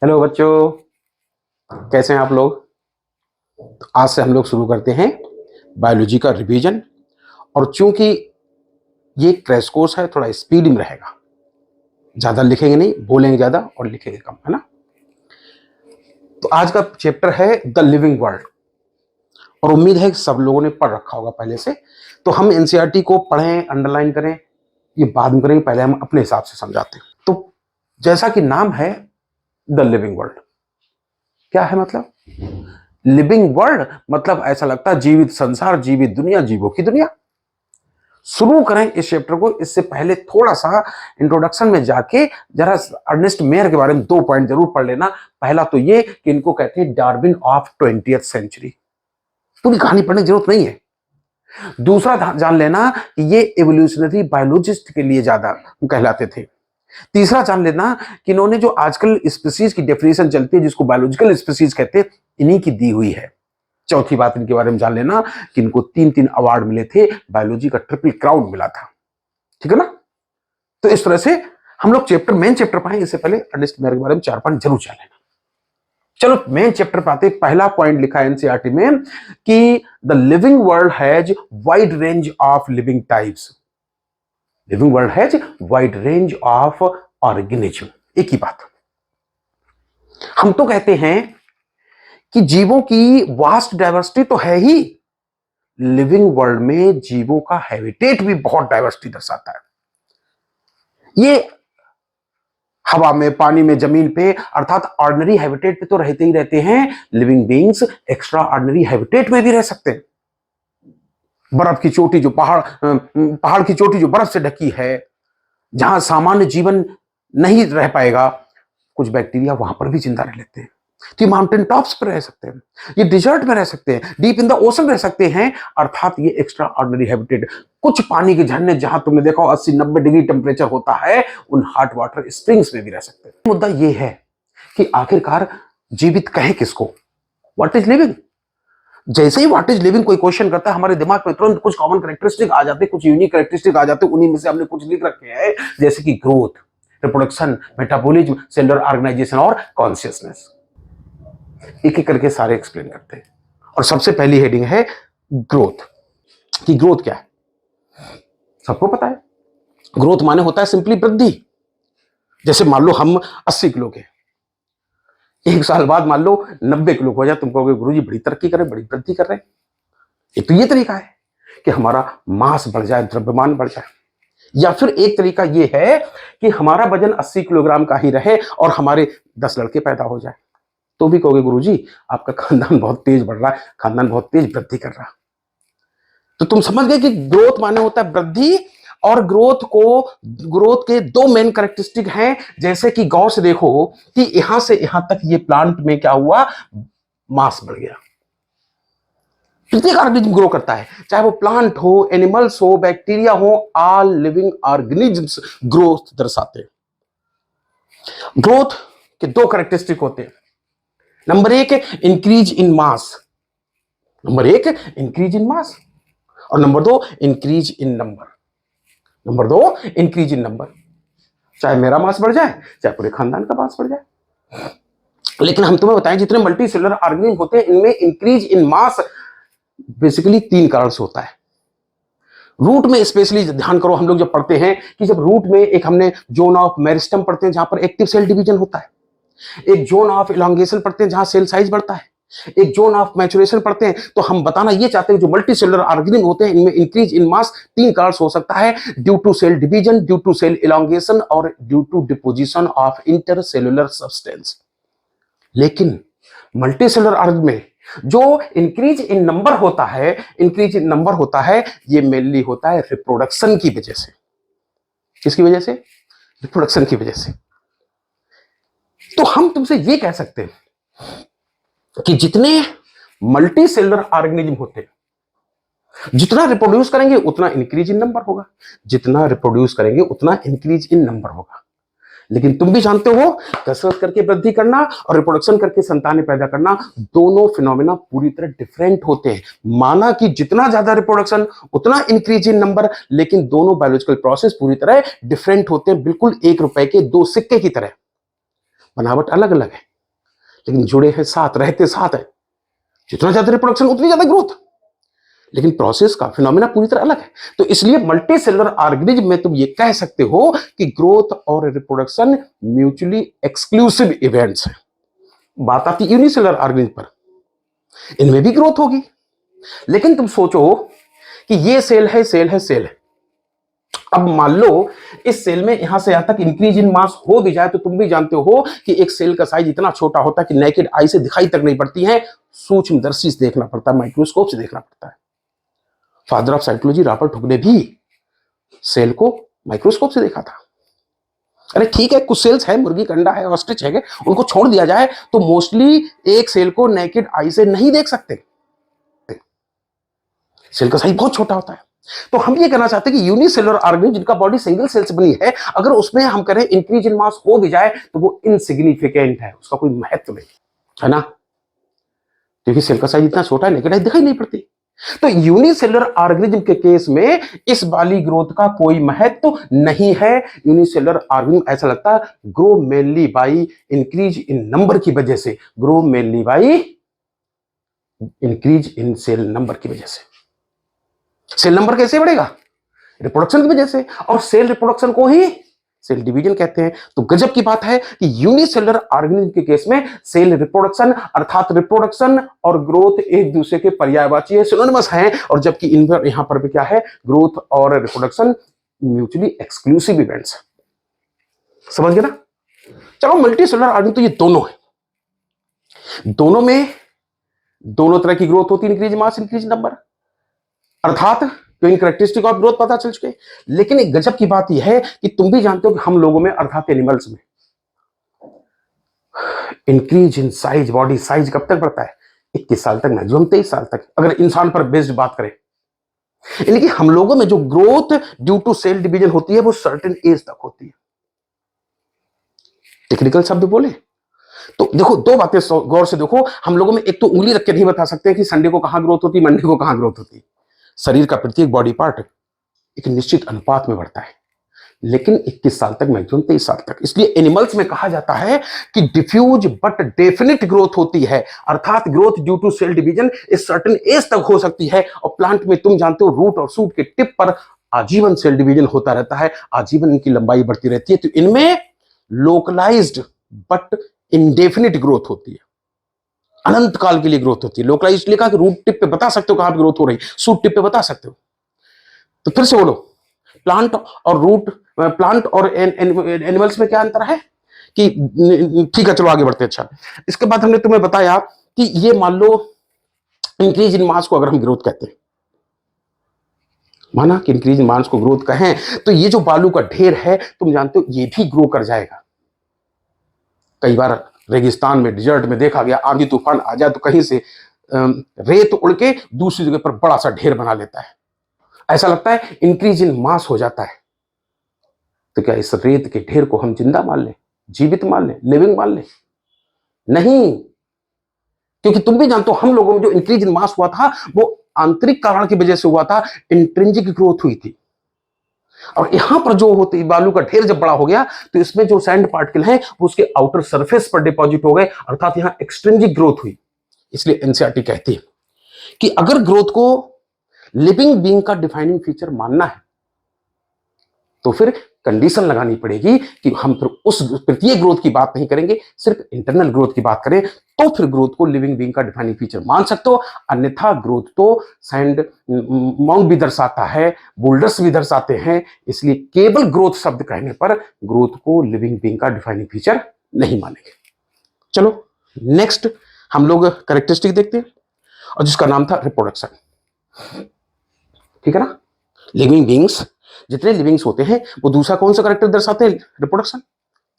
Hello बच्चों, कैसे हैं आप लोग। तो आज से हम लोग शुरू करते हैं बायोलॉजी का रिवीजन। और चूंकि ये क्रैश कोर्स है, थोड़ा स्पीड में रहेगा, ज्यादा लिखेंगे नहीं, बोलेंगे ज्यादा और लिखेंगे कम, है ना। तो आज का चैप्टर है द लिविंग वर्ल्ड, और उम्मीद है कि सब लोगों ने पढ़ रखा होगा पहले से। तो हम एनसीईआरटी को पढ़ें, अंडरलाइन करें, ये बाद में करेंगे, पहले हम अपने हिसाब से समझाते हैं। तो जैसा कि नाम है द लिविंग वर्ल्ड, क्या है मतलब लिविंग वर्ल्ड, मतलब ऐसा लगता है जीवित संसार, जीवित दुनिया, जीवों की दुनिया। शुरू करें इस चैप्टर को, इससे पहले थोड़ा सा इंट्रोडक्शन में जाके जरा अर्नेस्ट मेयर के बारे में 2 पॉइंट जरूर पढ़ लेना। पहला तो ये कि इनको कहते हैं डार्विन ऑफ 20th सेंचुरी, पूरी कहानी पढ़ने की जरूरत नहीं है। दूसरा जान लेना कि ये एवोल्यूशनरी बायोलॉजिस्ट के लिए ज्यादा कहलाते थे। तीसरा जान लेना कि इन्होंने जो आजकल स्पीसीज की डेफिनेशन चलती है, जिसको बायोलॉजिकल स्पीसीज कहते हैं, इन्हीं की दी हुई है। चौथी बात इनके बारे में जान लेना कि इनको 3 अवार्ड मिले थे, बायोलॉजी का ट्रिपल क्राउन मिला था। ठीक है ना। तो इस तरह से हम लोग मेन चैप्टर पाएंगे, इससे पहले अर्नेस्ट मेयर के बारे में 4 पॉइंट जरूर जान लेना। चलो मेन चैप्टर पे आते। पहला पॉइंट लिखा है एनसीईआरटी में कि the living world has wide range of living types. Living world has wide range of organism. एक ही बात। हम तो कहते हैं कि जीवों की वास्ट डाइवर्सिटी तो है ही, लिविंग वर्ल्ड में जीवों का हैबिटेट भी बहुत डाइवर्सिटी दर्शाता है। ये हवा में, पानी में, जमीन पे, अर्थात ऑर्डिनरी हैबिटेट पे तो रहते ही रहते हैं। Living beings extra ordinary habitat में भी रह सकते हैं। बर्फ की चोटी जो पहाड़ की चोटी जो बर्फ से ढकी है, जहां सामान्य जीवन नहीं रह पाएगा, कुछ बैक्टीरिया वहां पर भी जिंदा रह लेते हैं। तो ये माउंटेन टॉप्स पर रह सकते हैं, ये डिजर्ट में रह सकते हैं, डीप इन द ओशन रह सकते हैं, अर्थात ये एक्स्ट्रा ऑर्डिनरी हैबिटेट। कुछ पानी के झरने जहां तुमने देखा 80-90 डिग्री टेम्परेचर होता है, उन हॉट वाटर स्प्रिंग्स में भी रह सकते हैं। मुद्दा ये है कि आखिरकार जीवित कहे किसको, व्हाट इज लिविंग। जैसे ही व्हाट इज लिविंग कोई क्वेश्चन करता है, हमारे दिमाग में तुरंत कुछ कॉमन कैरेक्टरिस्टिक आ जाते हैं, कुछ यूनिक कैरेक्टरिस्टिक आ जाते हैं। उन्हीं में से हमने कुछ लिख रखे हैं, जैसे कि growth, reproduction, metabolism, cellular organization और कॉन्शियसनेस। एक एक करके सारे एक्सप्लेन करते हैं। और सबसे पहली हेडिंग है ग्रोथ। कि ग्रोथ क्या है, सबको पता है। ग्रोथ माने होता है सिंपली वृद्धि। जैसे मान लो हम 80 किलो के, 1 साल बाद मान लो 90 किलो हो जाए, तुम कहोगे गुरुजी बड़ी तरक्की कर रहे, बड़ी वृद्धि कर रहे हैं। एक तो ये तरीका है कि हमारा मास बढ़ जाए, द्रव्यमान बढ़ जाए। या फिर एक तरीका ये है कि हमारा वजन 80 किलोग्राम का ही रहे और हमारे 10 लड़के पैदा हो जाए, तो भी कहोगे गुरुजी आपका खानदान बहुत तेज बढ़ रहा है, खानदान बहुत तेज वृद्धि कर रहा है। तो तुम समझ गए कि ग्रोथ माने होता है वृद्धि। और ग्रोथ के 2 मेन कैरेक्टरिस्टिक हैं। जैसे कि गौर से देखो कि यहां से यहां तक ये प्लांट में क्या हुआ, मास बढ़ गया। प्रत्येक ऑर्गेनिज्म ग्रो करता है, चाहे वो प्लांट हो, एनिमल्स हो, बैक्टीरिया हो, ऑल लिविंग ऑर्गेनिजम्स ग्रोथ दर्शाते हैं। ग्रोथ के 2 कैरेक्टरिस्टिक होते हैं। Number 1 increase in mass, number 1 increase in mass, और number 2 increase in number. Number 2 increase in number, चाहे मेरा मास बढ़ जाए, चाहे पूरे खानदान का मास बढ़ जाए। लेकिन हम तुम्हें बताएं, जितने मल्टी सेलुलर ऑर्गेनिज्म होते हैं, इनमें इंक्रीज इन मास बेसिकली 3 कारण से होता है। रूट में स्पेशली ध्यान करो, हम लोग जब पढ़ते हैं कि जब रूट में एक हमने जोन ऑफ मेरिस्टम पढ़ते हैं, जहां पर एक्टिव सेल डिवीजन होता है। एक जोन ऑफ इलांगेशन पढ़ते हैं, जहां सेल साइज बढ़ता है। एक जोन ऑफ मैचुरेशन पढ़ते हैं। तो हम बताना ये चाहते हैं जो मल्टी सेलुलर ऑर्गेनिज्म होते हैं, इनमें इंक्रीज इन मास 3 कारण हो सकता है, due to cell division, due to cell elongation और due to deposition of intercellular substance. लेकिन मल्टी सेलुलर ऑर्गेनिज्म में जो इंक्रीज इन नंबर होता है, ये मेनली होता है रिप्रोडक्शन की वजह से। किसकी वजह से? रिप्रोडक्शन की वजह से। तो हम तुमसे ये कह सकते हैं कि जितने मल्टी सेलुलर ऑर्गेनिज्म होते हैं, जितना रिप्रोड्यूस करेंगे उतना इंक्रीज इन नंबर होगा, जितना रिप्रोड्यूस करेंगे उतना इंक्रीज इन नंबर होगा। लेकिन तुम भी जानते हो, कसरत करके वृद्धि करना और रिप्रोडक्शन करके संतानें पैदा करना, दोनों फिनोमेना पूरी तरह डिफरेंट होते हैं। माना कि जितना ज्यादा रिप्रोडक्शन उतना इंक्रीज इन नंबर, लेकिन दोनों बायोलॉजिकल प्रोसेस पूरी तरह डिफरेंट होते हैं, बिल्कुल 1 रुपए के 2 सिक्के की तरह। बनावट अलग अलग है, लेकिन जुड़े हैं साथ, रहते साथ है। जितना ज्यादा रिप्रोडक्शन उतनी ज्यादा ग्रोथ, लेकिन प्रोसेस का फिनोमेना पूरी तरह अलग है। तो इसलिए मल्टी सेलुलर ऑर्गेनिज्म में तुम ये कह सकते हो कि ग्रोथ और रिप्रोडक्शन म्यूचुअली एक्सक्लूसिव इवेंट्स हैं। बात आती यूनिसेलुलर ऑर्गेनिज्म पर, इनमें भी ग्रोथ होगी, लेकिन तुम सोचो कि ये सेल है, सेल है, सेल है। अब मान लो इस सेल में यहां से यहां तक इंक्रीज इन मास हो भी जाए, तो तुम भी जानते हो कि एक सेल का साइज इतना छोटा होता है कि नेकेड आई से दिखाई तक नहीं पड़ती है, सूक्ष्मदर्शी से देखना पड़ता है, माइक्रोस्कोप से देखना पड़ता है। Father of psychology Robert Hooke ने भी सेल को माइक्रोस्कोप से देखा था। अरे ठीक है, कुछ सेल्स है, मुर्गी का अंडा है, ऑस्ट्रिच है, उनको छोड़ दिया जाए तो मोस्टली एक सेल को नेकेड आई से नहीं देख सकते, सेल का साइज बहुत छोटा होता है। तो हम ये कहना चाहते हैं कि यूनिसेलुलर ऑर्गेनिज्म जिनका बॉडी सिंगल सेल से बनी है, अगर उसमें हम करें इंक्रीज इन मास हो भी जाए तो वो इनसिग्निफिकेंट है, उसका कोई महत्व नहीं है ना, क्योंकि सेल का साइज इतना छोटा है, नेकेड आई दिखाई नहीं पड़ती। तो यूनिसेलुलर ऑर्गेनिज्म के केस में इस वाली ग्रोथ का कोई महत्व नहीं है। यूनिसेलुलर ऑर्गेनिज्म ऐसा लगता है grow mainly by increase in number की वजह से, grow mainly by increase in cell number की वजह से। सेल नंबर कैसे बढ़ेगा? रिप्रोडक्शन की वजह से, और सेल रिप्रोडक्शन को ही सेल डिवीजन कहते हैं। तो गजब की बात है कि यूनिसेलुलर ऑर्गेनिज्म के केस में सेल रिप्रोडक्शन अर्थात रिप्रोडक्शन और ग्रोथ एक दूसरे के पर्यायवाची है, सिनोनिमस हैं, और जबकि इन पर यहां पर भी क्या है, ग्रोथ और रिप्रोडक्शन म्यूचुअली एक्सक्लूसिव इवेंट्स। समझ गए ना? चलो मल्टी सेलुलर ऑर्गेनिज्म तो ये दोनों है, दोनों में दोनों तरह की ग्रोथ होती है, इंक्रीज मास इंक्रीज नंबर, अर्थात तो इन कैरेक्टरिस्टिक ऑफ ग्रोथ पता चल चुके। लेकिन एक गजब की बात यह है कि तुम भी जानते हो कि हम लोगों में अर्थात एनिमल्स में increase in size, body size कब तक बढ़ता है? 21 साल तक, मैक्सिमम 23 साल तक, अगर इंसान पर बेस्ड बात करें। लेकिन हम लोगों में जो growth due to cell division होती है वो सर्टेन एज तक होती है। टेक्निकल शब्द बोले तो देखो, दो बातें गौर से देखो। हम लोगों में एक तो उंगली रख के नहीं बता सकते कि संडे को कहां ग्रोथ होती है, मंडे को कहां ग्रोथ होती है। शरीर का प्रत्येक बॉडी पार्ट एक निश्चित अनुपात में बढ़ता है, लेकिन 21 साल तक, मैक्सिमम 23 साल तक। इसलिए एनिमल्स में कहा जाता है कि डिफ्यूज बट डेफिनेट ग्रोथ होती है, अर्थात growth due to cell division इस सर्टेन एज तक हो सकती है। और प्लांट में तुम जानते हो रूट और शूट के टिप पर आजीवन सेल डिवीजन होता रहता है, आजीवन इनकी लंबाई बढ़ती रहती है। तो इनमें लोकलाइज्ड बट इंडेफिनिट ग्रोथ होती है, अनंत काल के लिए ग्रोथ होती है। लोकलाइज्ड लिखा कि रूट टिप पे बता सकते हो कहां पे ग्रोथ हो रही, शूट टिप पे बता सकते हो। तो फिर से बोलो, प्लांट और रूट, प्लांट और एनिमल्स में क्या अंतर है कि, ठीक है चलो आगे बढ़ते हैं। अच्छा, इसके बाद हमने तुम्हें बताया कि ये मान लो इंक्रीज इन मास को अगर हम ग्रोथ कहते हैं, माना कि इंक्रीज इन मास को ग्रोथ कहें, तो ये जो बालू का ढेर है तुम जानते हो ये भी ग्रो कर जाएगा। कई बार रेगिस्तान में, डिजर्ट में देखा गया, आंधी तूफान आ जाए तो कहीं से रेत उड़ के दूसरी जगह पर बड़ा सा ढेर बना लेता है, ऐसा लगता है इंक्रीज इन मास हो जाता है। तो क्या इस रेत के ढेर को हम जिंदा मान लें, जीवित मान लें, लिविंग मान लें? नहीं, क्योंकि तुम भी जानते हो हम लोगों में जो इंक्रीज इन मास हुआ था वो आंतरिक कारण की वजह से हुआ था, इंट्रिंसिक ग्रोथ हुई थी। और यहां पर जो होती बालू का ढेर जब बड़ा हो गया तो इसमें जो सैंड पार्टिकल हैं वो उसके आउटर सरफेस पर डिपॉजिट हो गए, अर्थात यहां एक्सट्रिंसिक ग्रोथ हुई। इसलिए एनसीईआरटी कहती है कि अगर ग्रोथ को लिविंग बीइंग का डिफाइनिंग फीचर मानना है तो फिर कंडीशन लगानी पड़ेगी कि हम फिर उस प्रत्येक ग्रोथ की बात नहीं करेंगे, सिर्फ इंटरनल ग्रोथ की बात करें, तो फिर ग्रोथ को लिविंग बीइंग का डिफाइनिंग फीचर मान सकते हो। अन्यथा ग्रोथ तो सैंड माउंट भी दर्शाता है, बोल्डर्स भी दर्शाते हैं, इसलिए केवल ग्रोथ शब्द कहने पर ग्रोथ को लिविंग बीइंग का डिफाइनिंग फीचर नहीं मानेंगे। चलो नेक्स्ट हम लोग कैरेक्टरिस्टिक देखते हैं, और जिसका नाम था रिप्रोडक्शन। ठीक है ना? लिविंग बीइंग्स, जितने लिविंग्स होते हैं वो दूसरा कौन सा कैरेक्टर दर्शाते हैं? रिप्रोडक्शन।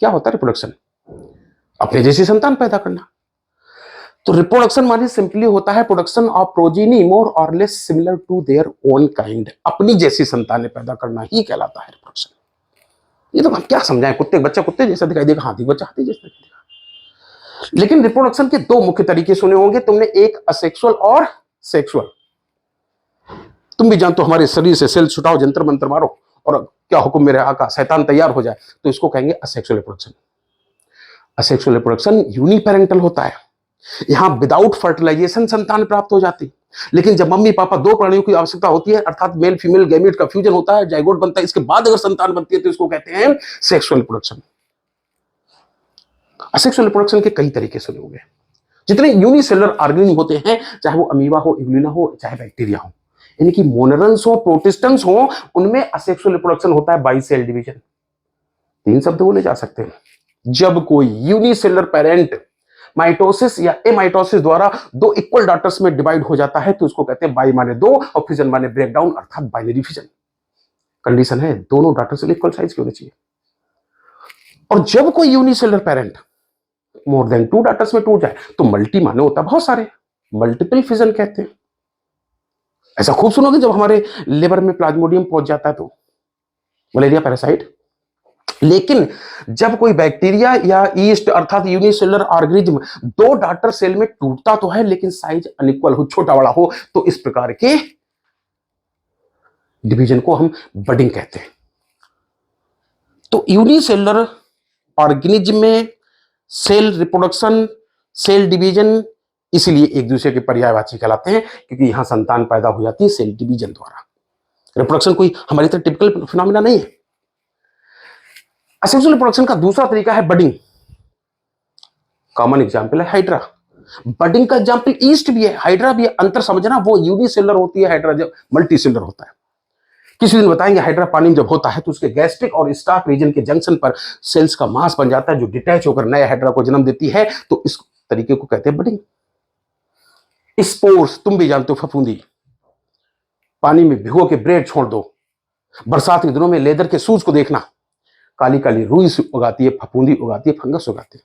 क्या होता है रिप्रोडक्शन? अपने जैसी संतान पैदा करना। तो रिप्रोडक्शन माने सिंपली होता है production of progeny more or less similar to their own kind. अपनी जैसी संतानें पैदा करना ही कहलाता है रिप्रोडक्शन। ये तो हम क्या समझाएं, कुत्ते बच्चा कुत्ते जैसा दिखाई देगा, हाथी बच्चा हाथी जैसा दिखेगा। लेकिन रिप्रोडक्शन के दो मुख्य तरीके सुने होंगे तुमने, एक असेक्सुअल और सेक्सुअल। तुम भी जानते हो हमारे शरीर से सेल छुटाओ, जंतर मंत्र मारो और क्या हुक्म मेरे आका, शैतान तैयार हो जाए, तो इसको कहेंगे asexual reproduction. Asexual reproduction uniparental होता है, यहां विदाउट फर्टिलाइजेशन संतान प्राप्त हो जाती। लेकिन जब मम्मी पापा दो प्राणियों की आवश्यकता होती है, अर्थात मेल फीमेल गैमेट का फ्यूजन होता है, जाइगोट बनता है, इसके बाद अगर संतान बनती है तो इसको कहते हैं सेक्सुअल रिप्रोडक्शन। असेक्सुअल रिप्रोडक्शन के कई तरीके सुने होंगे। जितने यूनिसेलुलर ऑर्गेनिज्म होते हैं, चाहे वो अमीबा हो, इग्लूना हो, चाहे बैक्टीरिया हो, यानी कि मोनरन्स हो, प्रोटिस्टन्स हो, उनमें असेक्सुअल रिप्रोडक्शन होता है बाई सेल डिवीजन। तीन शब्द बोले जा सकते हैं। जब कोई यूनिसेलुलर पेरेंट माइटोसिस या एमाइटोसिस द्वारा दो इक्वल डॉटर्स में डिवाइड हो जाता है तो उसको कहते हैं बाई माने दो और फिजन माने ब्रेकडाउन, अर्थात बाइनरी फिजन। कंडीशन है दोनों डॉटर्स इक्वल साइज के होने चाहिए। और जब कोई unicellular parent more than two daughters में टूट जाए तो मल्टी माने होता है बहुत सारे, मल्टीपल फिजन कहते हैं। ऐसा खूब सुनोगे जब हमारे लिवर में प्लाज्मोडियम पहुंच जाता है तो, मलेरिया पैरासाइट। लेकिन जब कोई बैक्टीरिया या ईस्ट अर्थात यूनिसेलुलर ऑर्गेनिज्म दो डॉटर सेल में टूटता तो है लेकिन साइज अनइक्वल हो, छोटा बड़ा हो, तो इस प्रकार के डिवीजन को हम बडिंग कहते हैं। तो यूनिसेलुलर ऑर्गेनिज्म में सेल रिप्रोडक्शन, सेल डिवीजन इसीलिए एक दूसरे के पर्यायवाची कहलाते हैं, क्योंकि यहां संतान पैदा हो जाती है सेल डिवीजन द्वारा। रिप्रोडक्शन कोई हमारी तरह टिपिकल फिनोमिना नहीं है। असेक्सुअल रिप्रोडक्शन का दूसरा तरीका है बडिंग। कॉमन एग्जांपल है हाइड्रा। बडिंग का एग्जांपल ईस्ट भी है, हाइड्रा भी है। अंतर समझना, वो यूनिसेलुलर होती है, हाइड्रा जब मल्टीसेलुलर होता है। किसी दिन बताएंगे हाइड्रा पानी जब होता है तो उसके गैस्ट्रिक और स्टार्क रीजन के जंक्शन पर सेल्स का मास बन जाता है जो डिटैच होकर नए हाइड्रा को जन्म देती है, तो इस तरीके को कहते हैं बडिंग। स्पोर्स तुम भी जानते हो, फफूंदी। पानी में भिगो के ब्रेड छोड़ दो, बरसात के दिनों में लेदर के शूज को देखना, काली काली रुई उगाती है, फफूंदी उगाती है, फंगस उगाती है।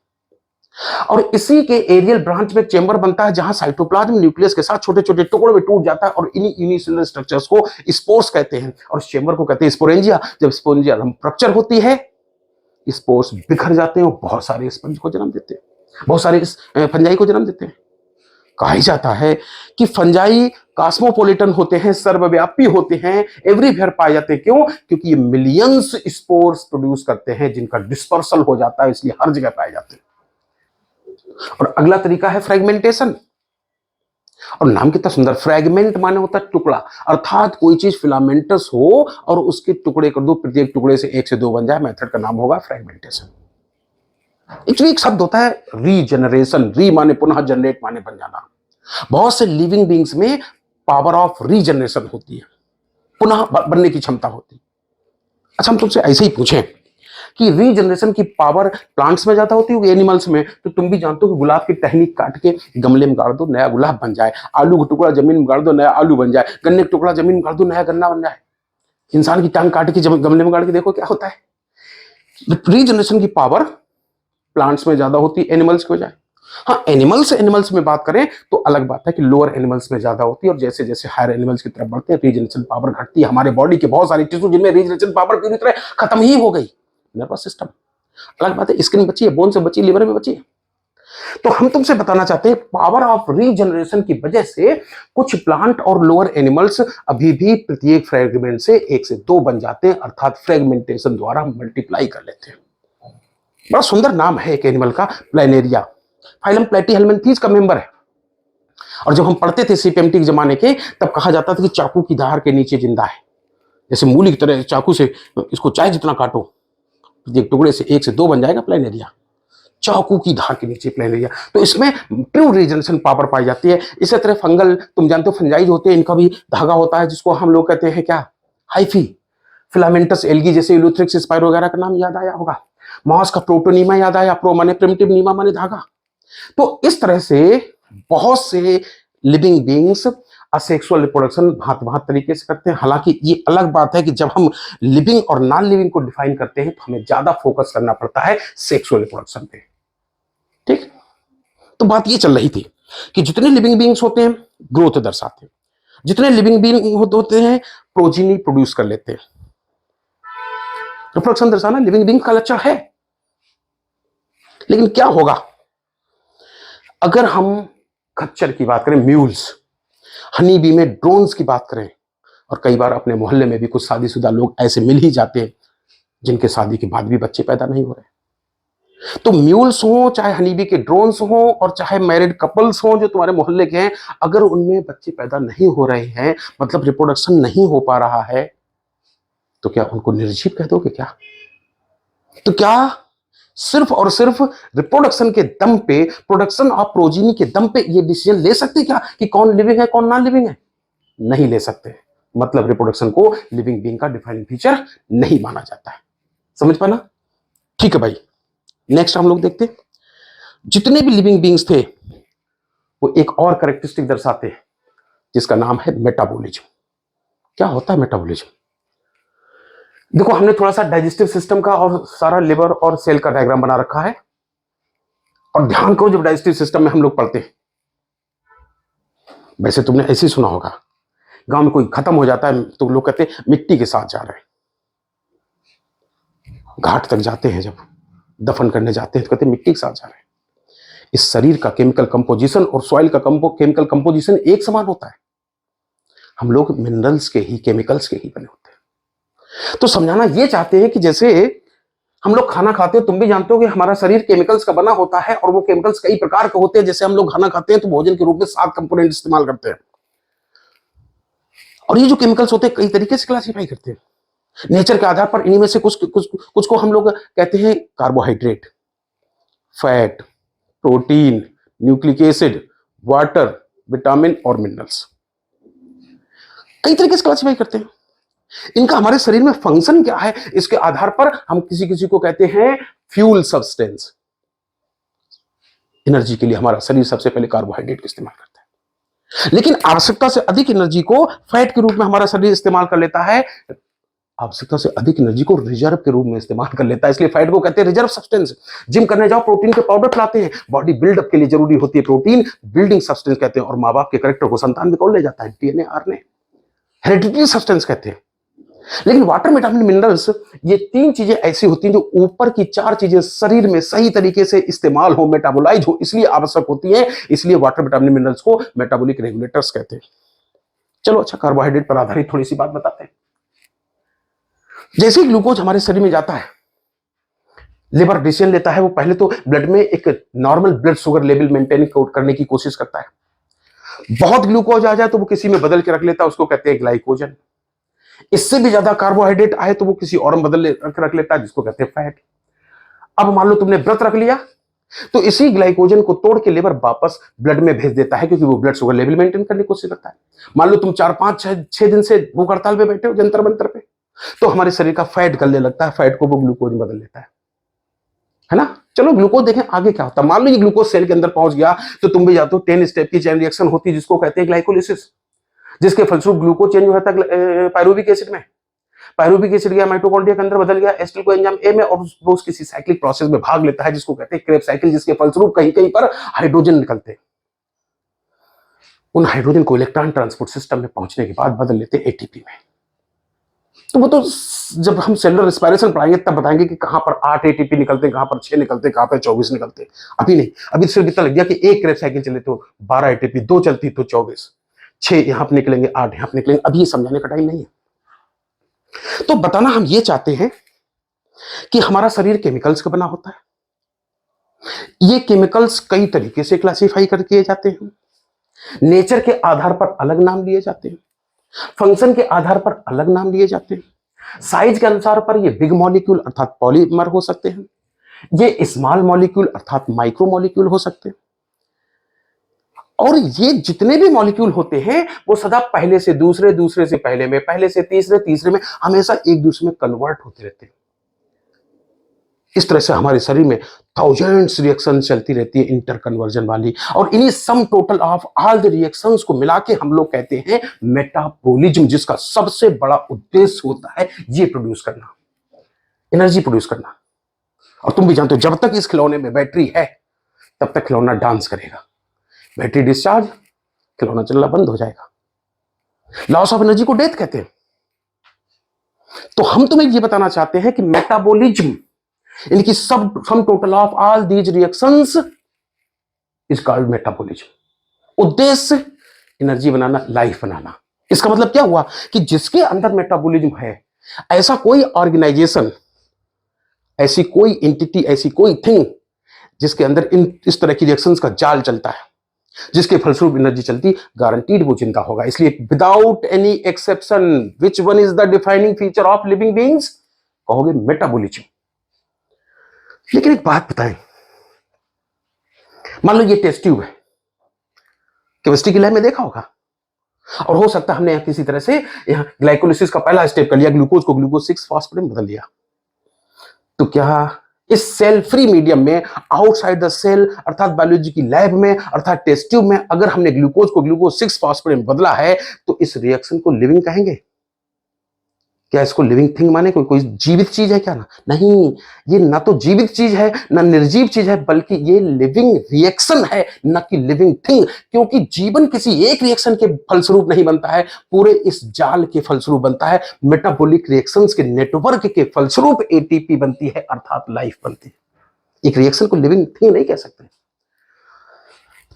और इसी के एरियल ब्रांच में चेंबर बनता है जहां साइटोप्लाज्म न्यूक्लियस के साथ छोटे छोटे टुकड़ों में टूट जाता है और इन्हीं यूनिसेलुलर स्ट्रक्चर्स को स्पोर्स कहते हैं। और इस चेंबर को कहते हैं स्पोरेंजिया। जब स्पोरेंजिया रप्चर होती है, स्पोर्स बिखर जाते हैं और बहुत सारे स्पंज को जन्म देते हैं, बहुत सारे फंजाई को जन्म देते हैं। कहा जाता है कि फंजाई कॉस्मोपॉलिटन होते हैं, सर्वव्यापी होते हैं, एवरीवेयर पाए जाते हैं। क्यों? क्योंकि ये मिलियंस स्पोर्स प्रोड्यूस करते हैं जिनका डिस्पर्सल हो जाता है, इसलिए हर जगह पाए जाते हैं। और अगला तरीका है फ्रेगमेंटेशन। और नाम कितना सुंदर, फ्रेगमेंट माने होता है टुकड़ा, अर्थात कोई चीज फिलामेंटस हो और उसके टुकड़े कर दो, प्रत्येक टुकड़े से एक से दो बन जाए, मेथड का नाम होगा फ्रेगमेंटेशन। एक्चुअली एक शब्द होता है रीजनरेशन, री माने पुनः, जनरेट माने बन जाना। बहुत से लिविंग बींग्स में पावर ऑफ रीजनरेशन होती है, पुनः बनने की क्षमता होती है। अच्छा, हम तुमसे ऐसे ही पूछें कि रीजनरेशन की पावर प्लांट्स में ज्यादा होती है एनिमल्स में, तो तुम भी जानते हो कि गुलाब की टहनी काट के गमले में गाड़ दो, नया गुलाब बन जाए। आलू का टुकड़ा जमीन में गाड़ दो, नया आलू बन जाए। गन्ने का टुकड़ा जमीन में गाड़ दो, नया गन्ना बन जाए। इंसान की टांग काट के गमले में गाड़ के देखो क्या होता है। रीजनरेशन की पावर प्लांट्स में ज्यादा होती है एनिमल्स की बजाय। हाँ, एनिमल्स में बात करें तो अलग बात है कि लोअर एनिमल्स में ज्यादा होती है, और जैसे जैसे हायर एनिमल्स की तरफ बढ़ते हैं रीजनरेशन पावर घटती है। हमारे बॉडी के बहुत सारे टिश्यू जिनमें रीजनरेशन पावर पूरी तरह खत्म ही हो गई। नर्वस सिस्टम अलग बात है, स्किन बची है, बोन से बची, लिवर में बची है। तो हम तुमसे बताना चाहते हैं पावर ऑफ रीजनरेशन की वजह से कुछ प्लांट और लोअर एनिमल्स अभी भी प्रत्येक फ्रेगमेंट से एक से दो बन जाते हैं, अर्थात फ्रेगमेंटेशन द्वारा मल्टीप्लाई कर लेते हैं। बड़ा सुंदर नाम है एक एनिमल का, प्लैनेरिया। फाइलम प्लेटीहेल्मिन्थीज का मेंबर है। और जब हम पढ़ते थे सीपीएमटी के जमाने के, तब कहा जाता था कि चाकू की धार के नीचे जिंदा है, जैसे मूली की तरह चाकू से इसको चाहे जितना काटो, एक टुकड़े से एक से दो बन जाएगा प्लैनेरिया। चाकू की धार के नीचे प्लैनेरिया, तो इसमें ट्रू रीजनरेशन पावर पाई जाती है। इसी तरह फंगल, तुम जानते हो फंजाइज होते हैं, इनका भी धागा होता है जिसको हम लोग कहते हैं क्या, हाइफी। फिलामेंटस एल्गी जैसे यूलोथ्रिक्स स्पाइरो वगैरह का नाम याद आया होगा। मॉस का प्रोटोनीमा याद आया, प्रो माने प्रिमिटिव, नीमा माने धागा। तो इस तरह से बहुत से लिविंग बीइंग्स असेक्सुअल रिप्रोडक्शन भांत भांत तरीके से करते हैं। हालांकि ये अलग बात है कि जब हम लिविंग और नॉन लिविंग को डिफाइन करते हैं तो हमें ज्यादा फोकस करना पड़ता है सेक्सुअल रिप्रोडक्शन पे। ठीक, तो बात ये चल रही थी कि जितने लिविंग बीइंग्स होते हैं ग्रोथ दर्शाते हैं, जितने लिविंग बीइंग होते हैं प्रोजीनी प्रोड्यूस कर लेते हैं। रिप्रोडक्शन दर्शाना लिविंग बीइंग का लक्षण है। लेकिन क्या होगा अगर हम खच्चर की बात करें, म्यूल्स, हनी बी में ड्रोन्स की बात करें, और कई बार अपने मोहल्ले में भी कुछ शादीशुदा लोग ऐसे मिल ही जाते हैं जिनके शादी के बाद भी बच्चे पैदा नहीं हो रहे। तो म्यूल्स हो, चाहे हनीबी के ड्रोन्स हो, और चाहे मैरिड कपल्स हो जो तुम्हारे मोहल्ले के हैं, अगर उनमें बच्चे पैदा नहीं हो रहे हैं, मतलब रिप्रोडक्शन नहीं हो पा रहा है, तो क्या उनको निर्जीव कह दोगे क्या? तो क्या सिर्फ और सिर्फ रिप्रोडक्शन के दम पे, प्रोडक्शन ऑफ प्रोजीनी के दम पे ये डिसीजन ले सकते क्या कि कौन लिविंग है कौन नॉन लिविंग है? नहीं ले सकते। मतलब रिप्रोडक्शन को लिविंग बीइंग का डिफाइनिंग फीचर नहीं माना जाता है। समझ पाना? ठीक है भाई, नेक्स्ट हम लोग देखते हैं। जितने भी लिविंग बीइंग्स थे वो एक और कैरेक्टरिस्टिक दर्शाते हैं जिसका नाम है मेटाबॉलिज्म। क्या होता है मेटाबॉलिज्म? देखो, हमने थोड़ा सा डाइजेस्टिव सिस्टम का और सारा लिवर और सेल का डायग्राम बना रखा है, और ध्यान करो जब डाइजेस्टिव सिस्टम में हम लोग पढ़ते हैं, वैसे तुमने ऐसे ही सुना होगा, गांव में कोई खत्म हो जाता है तो लोग कहते हैं मिट्टी के साथ जा रहे हैं। घाट तक जाते हैं, जब दफन करने जाते हैं तो कहते हैं मिट्टी के साथ जा रहे हैं। इस शरीर का केमिकल कंपोजिशन और सॉइल का केमिकल कंपोजिशन एक समान होता है। हम लोग मिनरल्स के ही, केमिकल्स के ही बने होते हैं। तो समझाना ये चाहते हैं कि जैसे हम लोग खाना खाते हो, तुम भी जानते हो कि हमारा शरीर केमिकल्स का बना होता है, और वो केमिकल्स कई प्रकार के होते हैं। जैसे हम लोग खाना खाते हैं तो भोजन के रूप में 7 कंपोनेंट इस्तेमाल करते हैं, और ये जो केमिकल्स होते हैं कई तरीके से क्लासिफाई करते हैं नेचर के आधार पर। इन्हीं में से कुछ को हम लोग कहते हैं carbohydrate, fat, protein, nucleic acid, water, vitamin और मिनरल्स। कई तरीके से क्लासिफाई करते हैं। इनका हमारे शरीर में फंक्शन क्या है, इसके आधार पर हम किसी किसी को कहते हैं फ्यूल सब्सटेंस। एनर्जी के लिए हमारा शरीर सबसे पहले कार्बोहाइड्रेट का इस्तेमाल करता है, लेकिन आवश्यकता से अधिक एनर्जी को फैट के रूप में हमारा शरीर इस्तेमाल कर लेता है। आवश्यकता से अधिक एनर्जी को रिजर्व के रूप में इस्तेमाल कर लेता है, इसलिए फैट को कहते हैं रिजर्व सब्सटेंस। जिम करने जाओ, प्रोटीन के पाउडर खिलाते हैं, बॉडी बिल्डअप के लिए जरूरी होती है प्रोटीन, बिल्डिंग सब्सटेंस कहते हैं। और माँ बाप के कैरेक्टर को संतान में कौन ले जाता है? डीएनए, आरएनए, हेरिडिटरी सब्सटेंस कहते हैं। लेकिन वाटर, विटामिन, मिनरल्स, ये 3 चीजें ऐसी होती हैं जो ऊपर की 4 चीजें शरीर में सही तरीके से इस्तेमाल हो, मेटाबोलाइज हो, इसलिए आवश्यक होती है। इसलिए वाटर, विटामिन, मिनरल्स को मेटाबॉलिक रेगुलेटर्स कहते हैं। चलो अच्छा, कार्बोहाइड्रेट पर आधारित थोड़ी सी बात बताते हैं। जैसे ही ग्लूकोज हमारे शरीर में जाता है, लिवर डिसीजन लेता है, वो पहले तो ब्लड में एक normal blood sugar level maintain करने की कोशिश करता है। बहुत ग्लूकोज आ जाए तो वो किसी में बदल के रख लेता है, उसको कहते हैं ग्लाइकोजन। इससे भी ज्यादा कार्बोहाइड्रेट आए तो वो किसी और में बदल के रख लेता है, जिसको कहते हैं फैट। अब मान लो तुमने व्रत रख लिया, तो इसी ग्लाइकोजन को तोड़ के लिवर वापस ब्लड में भेज देता है, क्योंकि वो ब्लड शुगर लेवल मेंटेन करने की कोशिश करता है। मान लो तुम 4, 5, 6 दिन से भूख हड़ताल पे बैठे हो जंतर मंतर पे, तो हमारे शरीर का फैट गलने लगता है, फैट को वो ग्लूकोज में बदल लेता है ना? चलो ग्लूकोज देखें आगे क्या होता है। मान लो ये ग्लूकोज सेल के अंदर पहुंच गया, तो तुम भी जाते हो 10 स्टेप की चेन रिएक्शन होती है, जिसको कहते हैं ग्लाइकोलिसिस, जिसके फलस्वरूप ग्लूकोज चेंज होता है पायरुविक एसिड में। पायरुविक एसिड गया माइटोकॉन्ड्रिया के अंदर, बदल गया एसिटिल को एंजाइम ए में, और वो किसी साइक्लिक प्रोसेस में भाग लेता है, जिसको कहते हैं क्रेब साइकिल, जिसके फलस्वरूप कहीं कहीं पर हाइड्रोजन निकलते हैं। उन हाइड्रोजन को इलेक्ट्रॉन ट्रांसपोर्ट सिस्टम में पहुंचने के बाद बदल लेते हैं एटीपी में। तो वो तो जब हम सेलुलर रेस्पिरेशन पढ़ाएंगे तब बताएंगे कि कहां पर 8 एटीपी निकलते हैं, कहां पर 6 निकलते हैं, कहां पर 24 निकलते हैं। अभी नहीं, अभी सिर्फ इतना लग गया कि एक क्रेब साइकिल चले तो 12 एटीपी, 2 चलती तो 24, 6 यहां पर निकलेंगे, 8 यहां पर निकलेंगे। अभी ये समझाने का टाइम नहीं है। तो बताना हम ये चाहते हैं कि हमारा शरीर केमिकल्स का बना होता है। ये केमिकल्स कई तरीके से क्लासिफाई कर किए जाते हैं। नेचर के आधार पर अलग नाम लिए जाते हैं, फंक्शन के आधार पर अलग नाम लिए जाते हैं, साइज के अनुसार पर ये बिग मॉलिक्यूल अर्थात पॉलीमर हो सकते हैं, ये स्मॉल मॉलिक्यूल अर्थात माइक्रो मॉलिक्यूल हो सकते हैं। और ये जितने भी मॉलिक्यूल होते हैं वो सदा पहले से दूसरे, दूसरे से पहले में, पहले से तीसरे, तीसरे में हमेशा एक दूसरे में कन्वर्ट होते रहते हैं। इस तरह से हमारे शरीर में थाउजेंड्स रिएक्शन चलती रहती है इंटर कन्वर्जन वाली, और इन्हीं sum total of all the reactions को मिला के हम लोग कहते हैं मेटाबॉलिज्म, जिसका सबसे बड़ा उद्देश्य होता है ये प्रोड्यूस करना, एनर्जी प्रोड्यूस करना। और तुम भी जानते हो जब तक इस खिलौने में बैटरी है तब तक खिलौना डांस करेगा, बैटरी डिस्चार्ज, खिलौना चलना बंद हो जाएगा। लॉस ऑफ एनर्जी को डेथ कहते हैं। तो हम तुम्हें ये बताना चाहते हैं कि मेटाबॉलिज्म, इनकी sum total of all these reactions is called metabolism. उद्देश्य एनर्जी बनाना, लाइफ बनाना। इसका मतलब क्या हुआ कि जिसके अंदर मेटाबॉलिज्म है, ऐसा कोई ऑर्गेनाइजेशन ऐसी कोई एंटिटी, ऐसी कोई थिंग जिसके अंदर इस तरह की रिएक्शंस का जाल चलता है, जिसके फलस्वरूप एनर्जी चलती, गारंटीड वो जिंदा होगा। इसलिए without any exception, which one is the defining feature of living beings? कहोगे मेटाबॉलिज्म। लेकिन एक बात बताएं, मान लो ये टेस्ट ट्यूब है, केमिस्ट्री की लैब में देखा होगा, और हो सकता है हमने यहां किसी तरह से यहां ग्लाइकोलिसिस का पहला स्टेप कर लिया, ग्लूकोज को ग्लूकोज 6 फॉस्फेट में बदल लिया। तो क्या इस सेल फ्री मीडियम में, आउटसाइड द सेल अर्थात बायोलॉजी की लैब में अर्थात टेस्ट ट्यूब में, अगर हमने ग्लूकोज को ग्लूकोज 6 फॉस्फेट में बदला है, तो इस रिएक्शन को लिविंग कहेंगे? क्या इसको लिविंग थिंग माने? कोई जीवित चीज है क्या? ना, नहीं, ये ना तो जीवित चीज है ना निर्जीव चीज है, बल्कि ये लिविंग रिएक्शन है, ना कि लिविंग थिंग। क्योंकि जीवन किसी एक रिएक्शन के फलस्वरूप नहीं बनता है, पूरे इस जाल के फलस्वरूप बनता है। मेटाबॉलिक रिएक्शंस के नेटवर्क के फलस्वरूप एटीपी बनती है अर्थात लाइफ बनती है। एक रिएक्शन को लिविंग थिंग नहीं कह सकते।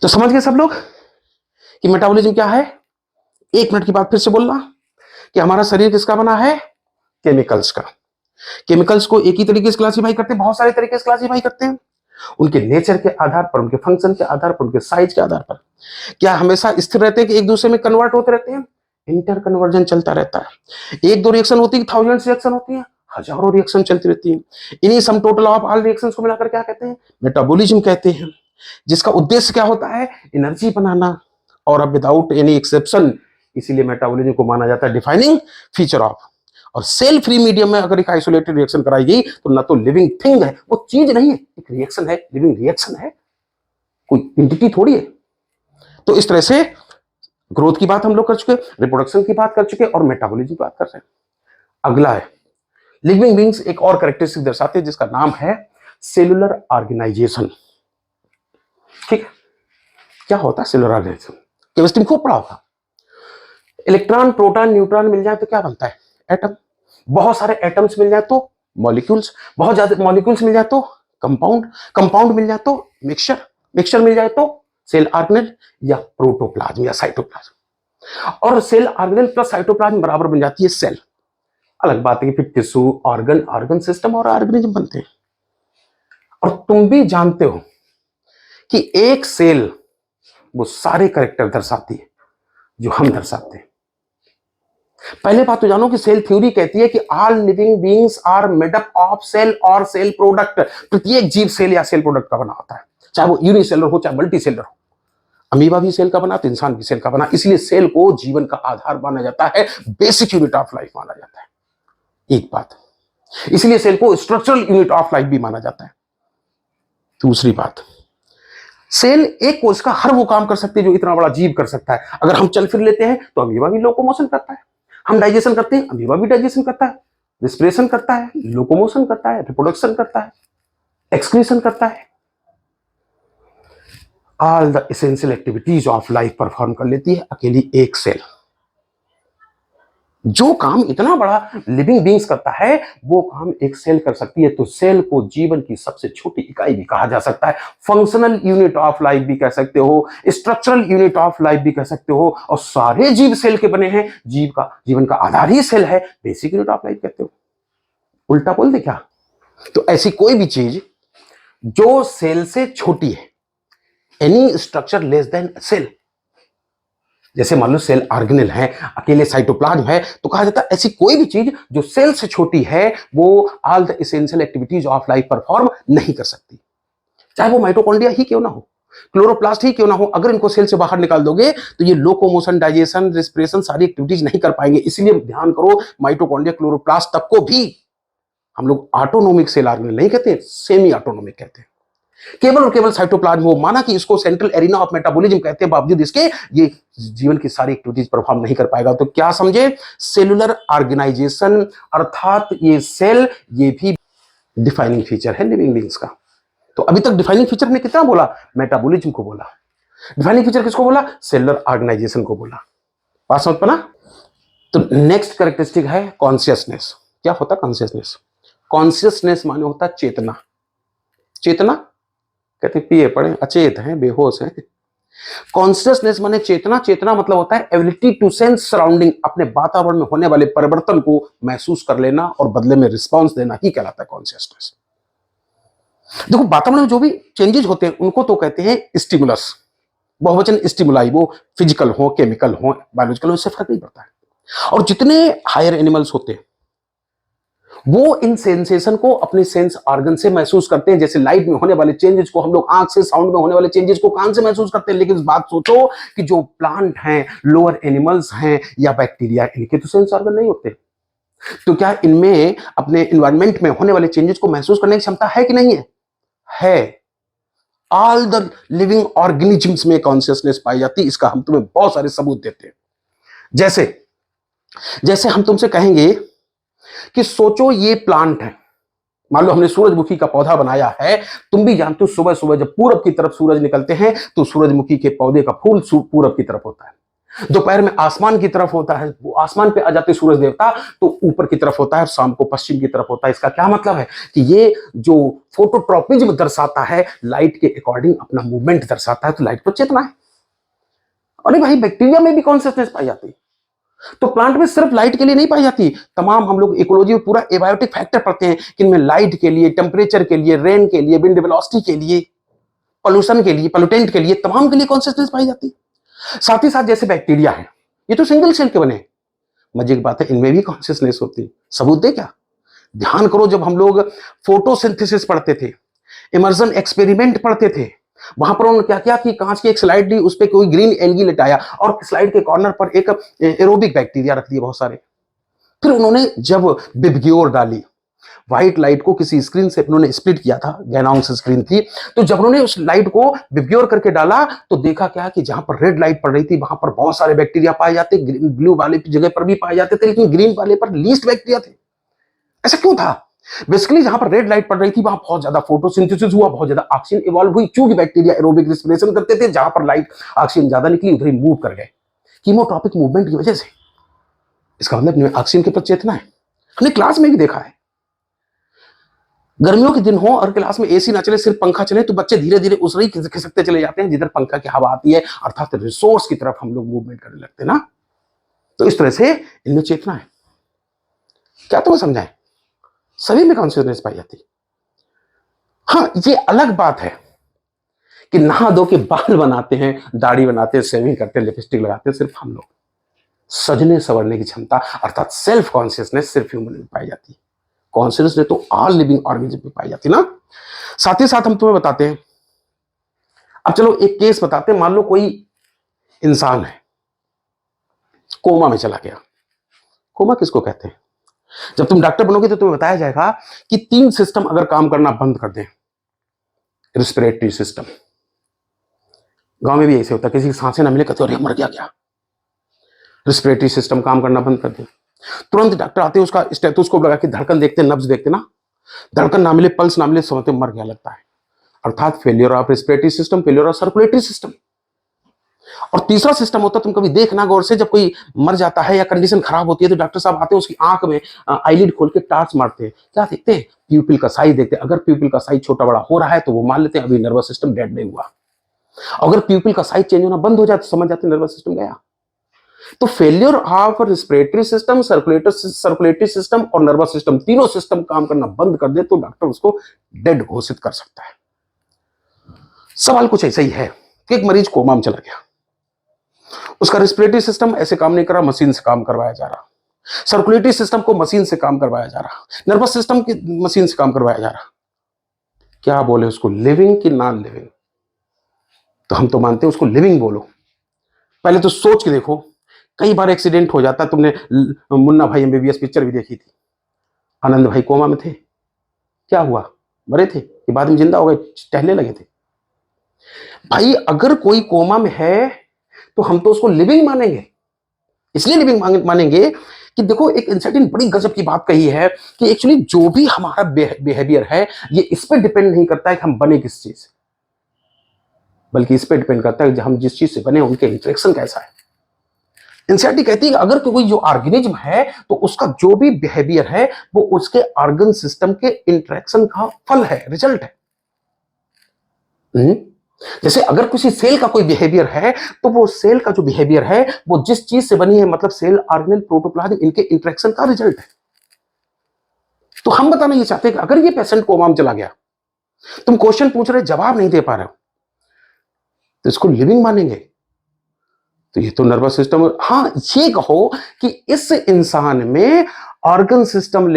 तो समझ गए सब लोग कि मेटाबॉलिज्म क्या है? एक मिनट की बात फिर से बोलना कि हमारा शरीर किसका बना है? केमिकल्स का। केमिकल्स को एक ही तरीके से क्लासिफाई करते हैं, बहुत सारे तरीके से क्लासिफाई करते हैं, उनके नेचर के आधार पर, उनके फंक्शन के आधार पर, उनके साइज के आधार पर। क्या हमेशा स्थिर रहते हैं कि एक दूसरे में कन्वर्ट होते रहते हैं? इंटर कन्वर्जन चलता रहता है। एक दो रिएक्शन होती है, थाउजेंड्स रिएक्शन होती है, हजारों रिएक्शन चलती रहती है। इन्हीं sum total of all reactions को मिलाकर क्या कहते हैं? मेटाबॉलिज्म कहते हैं, जिसका उद्देश्य क्या होता है? एनर्जी बनाना, और अब विदाउट एनी एक्सेप्शन। इसीलिए मेटाबॉलिज्म को माना जाता है डिफाइनिंग फीचर ऑफ। और सेल फ्री मीडियम में अगर एक आइसोलेटेड रिएक्शन कराई गई तो ना तो लिविंग थिंग है, वो चीज नहीं है, एक रिएक्शन है, लिविंग रिएक्शन है, कोई एंटिटी थोड़ी है। तो इस तरह से ग्रोथ की बात हम लोग कर चुके, रिप्रोडक्शन की बात कर चुके, और मेटाबॉलिज्म की बात कर रहे हैं। अगला है लिविंग बीइंग्स एक और कैरेक्टरिस्टिक दर्शाते हैं जिसका नाम है सेलुलर ऑर्गेनाइजेशन। ठीक है, क्या होता है सेलुलर ऑर्गेनाइजेशन? केमिस्ट्री में खूब पढ़ा होगा। इलेक्ट्रॉन, प्रोटॉन, न्यूट्रॉन मिल जाए तो क्या बनता है? एटम। बहुत सारे एटम्स मिल जाए तो मॉलिक्यूल्स, बहुत ज्यादा मॉलिक्यूल्स मिल जाए तो कंपाउंड, कंपाउंड मिल जाए तो मिक्सचर, मिक्सचर मिल जाए तो सेल ऑर्गेनेल या प्रोटोप्लाज्म या साइटोप्लाज्म। और सेल ऑर्गेनेल प्लस साइटोप्लाज्म बराबर बन जाती है सेल। अलग बात है कि फिर टिश्यू, ऑर्गन, ऑर्गन सिस्टम और ऑर्गेनिज्म बनते हैं। और तुम भी जानते हो कि एक सेल वो सारे कैरेक्टर दर्शाती है जो हम दर्शाते हैं। पहले बात तो जानो कि सेल थ्योरी कहती है कि all living beings are made up of cell और सेल प्रोडक्ट। प्रत्येक जीव सेल या सेल प्रोडक्ट का बना होता है, चाहे वो यूनिसेलर हो चाहे मल्टी सेलर हो। अमीबा भी सेल का बना तो इंसान भी सेल का बना, इसलिए सेल को जीवन का आधार माना जाता है, बेसिक यूनिट ऑफ लाइफ माना जाता है। एक बात, इसलिए सेल को स्ट्रक्चरल यूनिट ऑफ लाइफ भी माना जाता है। दूसरी बात, सेल एक कोश का हर वो काम कर सकते हैं जो इतना बड़ा जीव कर सकता है। अगर हम चल फिर लेते हैं तो अमीबा भी लोकोमोशन करता है, हम डाइजेशन करते हैं, अमीबा भी डाइजेशन करता है, रिस्पिरेशन करता है, लोकोमोशन करता है, रिप्रोडक्शन करता है, एक्सक्रीशन करता है। All the essential activities of life perform कर लेती है अकेली एक सेल। जो काम इतना बड़ा लिविंग बीइंग्स करता है वो काम एक सेल कर सकती है। तो सेल को जीवन की सबसे छोटी इकाई भी कहा जा सकता है, फंक्शनल यूनिट ऑफ लाइफ भी कह सकते हो, स्ट्रक्चरल यूनिट ऑफ लाइफ भी कह सकते हो। और सारे जीव सेल के बने हैं, जीवन का आधार ही सेल है, बेसिक यूनिट ऑफ लाइफ कहते हो। उल्टा बोल दे क्या? तो ऐसी कोई भी चीज जो सेल से छोटी है, any structure less than cell, जैसे मान लो सेल ऑर्गेनेल है, अकेले साइटोप्लाज्म है, तो कहा जाता है ऐसी कोई भी चीज जो सेल से छोटी है वो all the essential activities of life perform नहीं कर सकती। चाहे वो माइटोकॉन्ड्रिया ही क्यों ना हो, क्लोरोप्लास्ट ही क्यों ना हो, अगर इनको सेल से बाहर निकाल दोगे तो ये लोकोमोशन, डाइजेशन, रेस्पिरेशन सारी एक्टिविटीज नहीं कर पाएंगे। इसलिए ध्यान करो, माइटोकॉन्ड्रिया, क्लोरोप्लास्ट तक को भी हम लोग ऑटोनोमिक सेल ऑर्गेनेल नहीं कहते, सेमी ऑटोनोमिक कहते हैं। केवल और केवल साइटोप्लाज्म हो, माना कि इसको सेंट्रल एरिना ऑफ मेटाबॉलिज्म कहते हैं, बावजूद इसके ये जीवन की सारी एक्टिविटीज परफॉर्म नहीं कर पाएगा। तो क्या समझे? सेलुलर ऑर्गेनाइजेशन अर्थात ये सेल, ये भी डिफाइनिंग फीचर है लिविंग बीइंग्स का। तो अभी तक डिफाइनिंग फीचर ने कितना बोला? मेटाबॉलिज्म को बोला। डिफाइनिंग फीचर किसको बोला? सेलुलर ऑर्गेनाइजेशन को बोला। बात समझ पाना? तो नेक्स्ट कैरेक्टरिस्टिक है कॉन्शियसनेस। क्या होता है कॉन्शियसनेस? कॉन्शियसनेस माने होता है चेतना। चेतना कहते पिए पड़े, अचेत हैं, बेहोश हैं। कॉन्शियसनेस माने चेतना। चेतना मतलब होता है एबिलिटी टू सेंस सराउंडिंग, अपने वातावरण में होने वाले परिवर्तन को महसूस कर लेना और बदले में रिस्पॉन्स देना ही कहलाता है कॉन्शियसनेस। देखो वातावरण में जो भी चेंजेस होते हैं उनको तो कहते हैं स्टिमुलस, बहुवचन स्टिमुलाई, वो फिजिकल हो, केमिकल हो, बायोलॉजिकल हो, इससे फर्क नहीं पड़ता है। और जितने हायर एनिमल्स होते हैं वो इन सेंसेशन को अपने सेंस ऑर्गन से महसूस करते हैं। जैसे लाइट में होने वाले चेंजेस को हम लोग आंख से, साउंड में होने वाले चेंजेस को कान से महसूस करते हैं। लेकिन इस बात सोचो कि जो प्लांट हैं, लोअर एनिमल्स हैं या बैक्टीरिया, इनके तो सेंस ऑर्गन नहीं होते। तो क्या इनमें अपने इन्वायरमेंट में होने वाले चेंजेस को महसूस करने की क्षमता है कि नहीं है? है। ऑल द लिविंग ऑर्गेनिजम्स में कॉन्शियसनेस पाई जाती है। इसका हम तुम्हें बहुत सारे सबूत देते हैं। जैसे जैसे हम तुमसे कहेंगे कि सोचो ये प्लांट है, मान लो हमने सूरजमुखी का पौधा बनाया है। तुम भी जानते हो सुबह सुबह जब पूरब की तरफ सूरज निकलते हैं तो सूरजमुखी के पौधे का फूल पूरब की तरफ होता है। दोपहर में आसमान की तरफ होता है, वो आसमान पे आ जाते सूरज देवता तो ऊपर की तरफ होता है, और शाम को पश्चिम की तरफ होता है। इसका क्या मतलब है कि ये जो फोटोट्रॉपिज्म दर्शाता है, लाइट के अकॉर्डिंग अपना मूवमेंट दर्शाता है। तो लाइट तो चेतना है। अरे भाई, बैक्टीरिया में भी कॉन्शियसनेस पाई जाती है। तो प्लांट में सिर्फ लाइट के लिए नहीं पाई जाती, तमाम हम लोग इकोलॉजी में पूरा एबायोटिक फैक्टर पढ़ते हैं कि इनमें लाइट के लिए, टेम्परेचर के लिए, रेन के लिए, विंड वेलोसिटी के लिए, पॉल्यूशन के लिए, पॉल्यूटेंट के लिए, तमाम के लिए कॉन्शियसनेस पाई जाती है। साथ ही साथ जैसे बैक्टीरिया है, ये तो सिंगल सेल के बने हैं। मजे की बात है, इनमें भी कॉन्शियसनेस होती है। सबूत दे क्या? ध्यान करो, जब हम लोग फोटोसिंथेसिस पढ़ते थे, इमर्जन एक्सपेरिमेंट पढ़ते थे, वहां पर उन्होंने क्या किया कि कांच की एक स्लाइड ली, उस पर कोई ग्रीन एल्गी लिटाया और स्लाइड के कॉर्नर पर एक एरोबिक बैक्टीरिया रख दिए बहुत सारे। फिर उन्होंने जब बिब्ग्योर डाली, व्हाइट लाइट को किसी स्क्रीन से उन्होंने स्प्लिट किया था, गैनाउंस स्क्रीन थी, तो जब उन्होंने उस लाइट को बिब्ग्योर करके डाला तो देखा क्या कि जहां पर रेड लाइट पड़ रही थी वहां पर बहुत सारे बैक्टीरिया पाए जाते, ब्लू वाले जगह पर भी पाए जाते थे, लेकिन ग्रीन वाले पर लीस्ट बैक्टीरिया थे। ऐसा क्यों था? बेसिकली जहां पर रेड लाइट पड़ रही थी वहां बहुत ज्यादा फोटोसिंथेसिस हुआ, बहुत ज्यादा ऑक्सीजन इवॉल्व हुई। चूंकि बैक्टीरिया एरोबिक रेस्पिरेशन करते थे, जहां पर लाइट ऑक्सीजन ज्यादा निकली उधर ही मूव कर गए, कीमोट्रॉपिक मूवमेंट की वजह से। इसका मतलब ऑक्सीजन के प्रति चेतना है। हमने क्लास में भी देखा है, गर्मियों के दिन हो और क्लास में एसी ना चले, सिर्फ पंखा चले, तो बच्चे धीरे धीरे उस रही खिसकते चले जाते हैं जिधर पंखा की हवा आती है, अर्थात रिसोर्स की तरफ हम लोग मूवमेंट करने लगते हैं ना। तो इस तरह से इनमें चेतना है। क्या तुम्हें समझाएं? सभी में कॉन्शियसनेस पाई जाती है। हाँ, ये अलग बात है कि नहा धो के बाल बनाते हैं, दाढ़ी बनाते हैं, शेविंग करते हैं, लिपस्टिक लगाते हैं, सिर्फ हम लोग। सजने संवरने की क्षमता अर्थात सेल्फ कॉन्शियसनेस सिर्फ ह्यूमन में पाई जाती है। कॉन्शियसनेस तो ऑल लिविंग ऑर्गेनिज्म में पाई जाती है ना। साथ ही साथ हम तुम्हें बताते हैं, अब चलो एक केस बताते हैं। मान लो कोई इंसान है, कोमा में चला गया। कोमा किसको कहते हैं? जब तुम डॉक्टर बनोगे तो तुम्हें बताया जाएगा कि 3 सिस्टम अगर काम करना बंद कर दें, रिस्पिरेटरी सिस्टम, गांव में भी ऐसे होता है, किसी की सांसें ना मिले कहते अरे मर गया क्या, रिस्पिरेटरी सिस्टम काम करना बंद कर दे। तुरंत डॉक्टर आते हैं, उसका स्टेथोस्कोप लगा के धड़कन देखते, नब्ज देखते ना, धड़कन ना मिले, पल्स ना मिले, समझते मर गया लगता है। अर्थात failure of respiratory system, failure of circulatory system. और तीसरा सिस्टम होता है, तुम कभी देखना गौर से, जब कोई मर जाता है या कंडीशन खराब होती है तो डॉक्टर साहब आते हैं, उसकी आंख में आईलिड खोल के टार्च मारते हैं। क्या देखते हैं? प्यूपिल का साइज देखते हैं। अगर प्यूपिल का साइज छोटा बड़ा हो रहा है तो वो मान लेते हैं अभी नर्वस सिस्टम डेड नहीं हुआ। अगर प्यूपिल का साइज चेंज होना बंद हो जाए तो समझ जाते हैं नर्वस सिस्टम गया। तो failure of respiratory system, circulatory system और नर्वस सिस्टम, तीनों सिस्टम काम करना बंद कर दे तो डॉक्टर उसको डेड घोषित कर सकता है। सवाल कुछ ऐसा ही है कि एक मरीज कोमा में चला गया, उसका रिस्पिरेटरी सिस्टम ऐसे काम नहीं कर रहा, मशीन से काम करवाया जा रहा, सर्कुलेटरी सिस्टम को मशीन से काम करवाया जा रहा, नर्वस सिस्टम की मशीन से काम करवाया जा रहा। क्या बोले उसको, लिविंग कि नॉन लिविंग? तो हम तो मानते हैं उसको लिविंग बोलो। पहले तो सोच के देखो, कई बार एक्सीडेंट हो जाता है। तुमने मुन्ना भाई एमबीबीएस पिक्चर भी देखी थी, आनंद भाई कोमा में थे, क्या हुआ, मरे थे कि बाद में जिंदा हो गए, टहलने लगे थे। भाई अगर कोई कोमा में है तो हम तो उसको लिविंग मानेंगे। इसलिए लिविंग मानेंगे कि देखो, एक इंसाइट ने बड़ी गजब की बात कही है कि एक्चुअली जो भी हमारा बिहेवियर है ये इस पर डिपेंड नहीं करता है कि हम बने किस चीज से, बल्कि इस पर डिपेंड करता है कि हम जिस चीज से बने उनके इंटरेक्शन कैसा है। इंसाइटी कहती है कि अगर कोई जो ऑर्गेनिज्म है तो उसका जो भी बिहेवियर है वो उसके ऑर्गन सिस्टम के इंटरेक्शन का फल है, रिजल्ट है। जैसे अगर किसी सेल का कोई बिहेवियर है तो वो सेल का जो बिहेवियर है वो जिस चीज से बनी है, मतलब सेल, ऑर्गेनेल, प्रोटोप्लाज्म, इनके इंटरेक्शन का रिजल्ट है। तो हम बताना ये चाहते हैं कि अगर ये पेशेंट कोमा में चला गया तुम क्वेश्चन पूछ रहे जवाब नहीं दे पा रहे हो, तो इसको लिविंग मानेंगे? तो ये तो नर्वस सिस्टम, हाँ ये कहो कि इस इंसान में ऑर्गन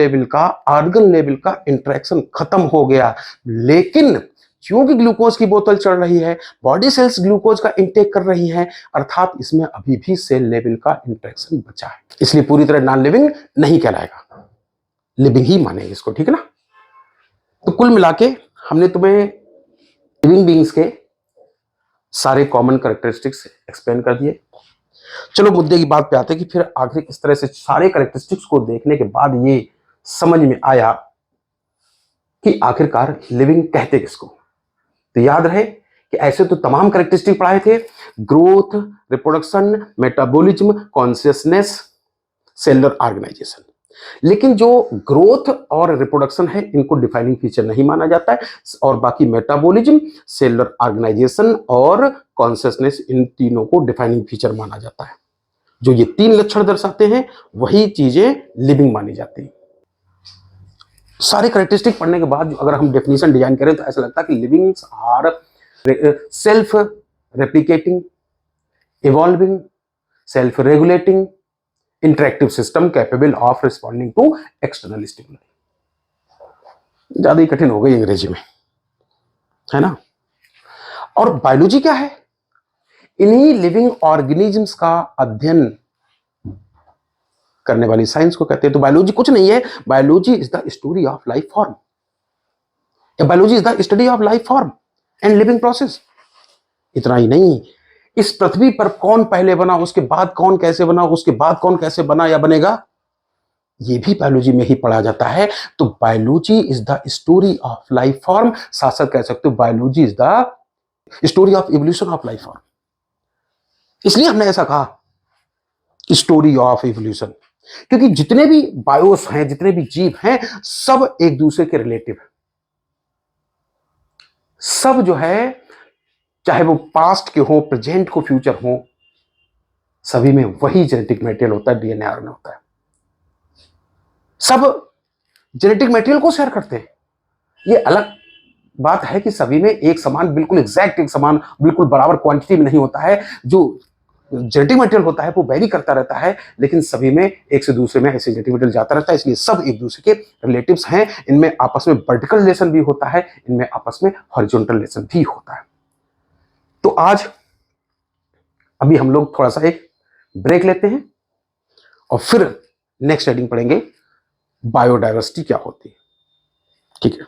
लेवल का इंटरेक्शन खत्म हो गया, लेकिन क्योंकि ग्लूकोज की बोतल चढ़ रही है, बॉडी सेल्स ग्लूकोज का इंटेक कर रही हैं, अर्थात इसमें अभी भी सेल लेवल का इंटरेक्शन बचा है, इसलिए पूरी तरह नॉन लिविंग नहीं कहलाएगा, लिविंग ही मानेंगे इसको, ठीक है ना। तो कुल मिला के हमने तुम्हें लिविंग बीइंग्स के सारे कॉमन कैरेक्टरिस्टिक्स एक्सप्लेन कर दिए। चलो मुद्दे की बात पे आते हैं कि फिर आखिर इस तरह से सारे कैरेक्टरिस्टिक्स को देखने के बाद ये समझ में आया कि आखिरकार लिविंग कहते किसको। तो याद रहे कि ऐसे तो तमाम कैरेक्टरिस्टिक पढ़ाए थे, growth, reproduction, metabolism, consciousness, cellular organization, लेकिन जो ग्रोथ और रिप्रोडक्शन है इनको डिफाइनिंग फीचर नहीं माना जाता है, और बाकी मेटाबॉलिज्म, सेलुलर ऑर्गेनाइजेशन और कॉन्शियसनेस, इन तीनों को डिफाइनिंग फीचर माना जाता है। जो ये तीन लक्षण दर्शाते हैं वही चीजें लिविंग मानी जाती हैं। सारे कैरेक्टरिस्टिक पढ़ने के बाद अगर हम डेफिनेशन डिजाइन करें तो ऐसा लगता है कि livings are self replicating, evolving, self regulating, interactive system capable of responding to external stimuli. ज्यादा ही कठिन हो गई अंग्रेजी में, है ना। और बायोलॉजी क्या है? इन्हीं लिविंग ऑर्गेनिजम्स का अध्ययन करने वाली साइंस को कहते हैं। तो बायोलॉजी कुछ नहीं है, biology is the story of life form, biology is the study of life form and living process. इतना ही नहीं, इस पृथ्वी पर कौन पहले बना, उसके बाद कौन कैसे बना, उसके बाद कौन कैसे बना या बनेगा, ये भी बायोलॉजी में ही पढ़ा जाता है। तो biology is the story of life form, साथ साथ कह सकते हो biology is the story of evolution of life form. इसलिए हमने ऐसा कहा स्टोरी ऑफ इवोल्यूशन, क्योंकि जितने भी बायोस हैं, जितने भी जीव हैं, सब एक दूसरे के रिलेटिव है। सब जो है, चाहे वो पास्ट के हो, प्रेजेंट को, फ्यूचर हो, सभी में वही जेनेटिक मटेरियल होता है, डीएनए आरएनए होता है। सब जेनेटिक मटेरियल को शेयर करते हैं। ये अलग बात है कि सभी में एक समान, बिल्कुल एग्जैक्ट एक समान, बिल्कुल बराबर क्वांटिटी में नहीं होता है। जो जेनेटिक मटेरियल होता है वो वेरी करता रहता है, लेकिन सभी में एक से दूसरे में ऐसे जेनेटिक मटेरियल जाता रहता है, इसलिए सब एक दूसरे के रिलेटिव्स हैं। इनमें आपस में वर्टिकल रिलेशन भी होता है, इनमें आपस में हॉरिजॉन्टल रिलेशन भी होता है। तो आज अभी हम लोग थोड़ा सा एक ब्रेक लेते हैं और फिर नेक्स्ट हेडिंग पढ़ेंगे बायोडाइवर्सिटी क्या होती है। ठीक है।